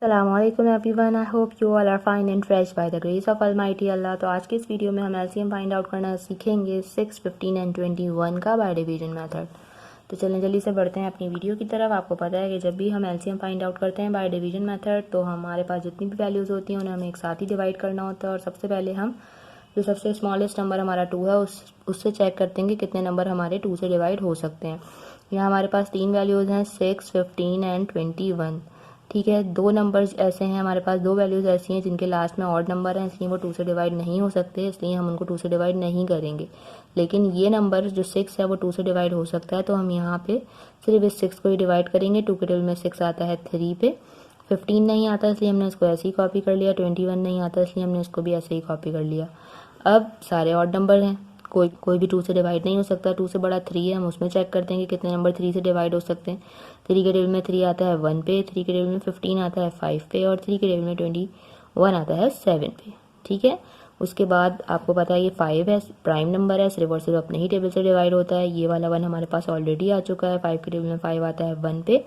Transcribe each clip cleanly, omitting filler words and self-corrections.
अस्सलामुअलैकुम everyone, I hope you all are fine and fresh by the grace of almighty Allah. तो आज के इस वीडियो में हम एलसीएम फाइंड आउट करना सीखेंगे 6, 15 एंड 21 का बाय डिवीजन मेथड। तो चलें जल्दी से बढ़ते हैं अपनी वीडियो की तरफ। आपको पता है कि जब भी हम एलसीएम फाइंड आउट करते हैं बाय डिवीजन मेथड तो हमारे पास जितनी भी वैल्यूज़ होती हैं उन्हें हमें एक साथ ही डिवाइड करना होता है। और सबसे पहले हम जो सबसे स्मॉलेस्ट नंबर हमारा 2 है उससे चेक करते हैं कि कितने नंबर हमारे 2 से डिवाइड हो सकते हैं। यहाँ हमारे पास 3 वैल्यूज़ हैं 6, 15 एंड 21। ठीक है, दो नंबर्स ऐसे हैं हमारे पास, दो वैल्यूज़ ऐसी हैं जिनके लास्ट में ऑड नंबर हैं, इसलिए वो 2 से डिवाइड नहीं हो सकते, इसलिए हम उनको 2 से डिवाइड नहीं करेंगे। लेकिन ये नंबर जो 6 है वो 2 से डिवाइड हो सकता है, तो हम यहाँ पे सिर्फ इस 6 को ही डिवाइड करेंगे। 2 के टेबल में 6 आता है 3 पे। 15 नहीं आता इसलिए हमने इसको ऐसे ही कॉपी कर लिया। 21 नहीं आता इसलिए हमने इसको भी ऐसे ही कॉपी कर लिया। अब सारे ऑड नंबर हैं, कोई भी 2 से डिवाइड नहीं हो सकता। 2 से बड़ा 3 है, हम उसमें चेक करते हैं कि कितने नंबर 3 से डिवाइड हो सकते हैं। 3 के टेबल में 3 आता है 1 पे, 3 के टेबल में 15 आता है 5 पे, और 3 के टेबल में 21 आता है 7 पे। ठीक है, उसके बाद आपको पता है ये 5 है, प्राइम नंबर है, सिर्फ और सिर्फ अपने ही टेबल से डिवाइड होता है। ये वाला 1 हमारे पास ऑलरेडी आ चुका है। 5 के टेबल में 5 आता है 1 पे।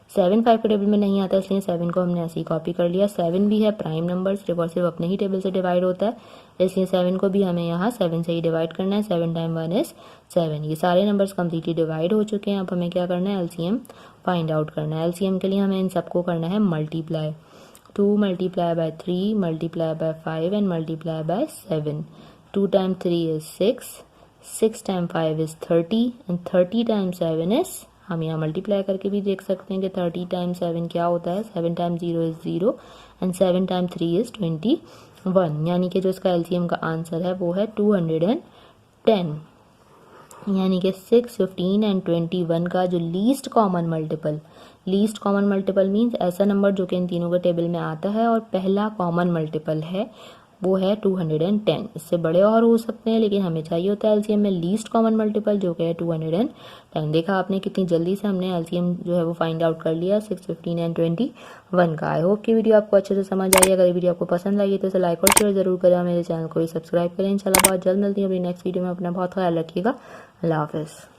7 5 के टेबल में नहीं आता इसलिए 7 को हमने ऐसे ही कॉपी कर लिया। 7 भी है प्राइम नंबर, सिर्फ और सिर्फ अपने ही टेबल से डिवाइड होता है, इसलिए 7 को भी हमें यहाँ 7 से ही डिवाइड करना है। 7 टाइम 1 इज 7। ये सारे नंबर्स कम्प्लीटली डिवाइड हो चुके हैं। अब हमें क्या करना है, एलसीएम फाइंड आउट करना है। एलसीएम के लिए हमें इन सबको करना है multiply. 2 multiply by 3 multiply by 5 and multiply by 7। 2 time 3 is 6, 6 time 5 is 30 and 30 time 7 is, हम यहाँ मल्टीप्लाई करके भी देख सकते हैं कि 30 टाइम 7 क्या होता है। 7 time 0 is 0 and 7 time 3 is 21, यानी कि जो इसका एलसीएम का आंसर है वो है 210। यानी कि 6, 15 एंड 21 का जो लीस्ट कॉमन मल्टीपल मीन्स ऐसा नंबर जो कि इन तीनों के टेबल में आता है और पहला कॉमन मल्टीपल है, वो है 210। इससे बड़े और हो सकते हैं लेकिन हमें चाहिए होता है एलसीएम में लीस्ट कॉमन मल्टीपल जो कि है 210। देखा आपने कितनी जल्दी से हमने एलसीएम जो है वो फाइंड आउट कर लिया 6, 15 एंड 21 का। आई होप कि वीडियो आपको अच्छे से समझ आई। अगर वीडियो आपको पसंद आई तो इसे लाइक और शेयर जरूर करें, मेरे चैनल को भी सब्सक्राइब करें। इंशाल्लाह बहुत जल्द मिलती है अपनी नेक्स्ट वीडियो में। अपना बहुत ख्याल रखिएगा। अल्लाह हाफिज़।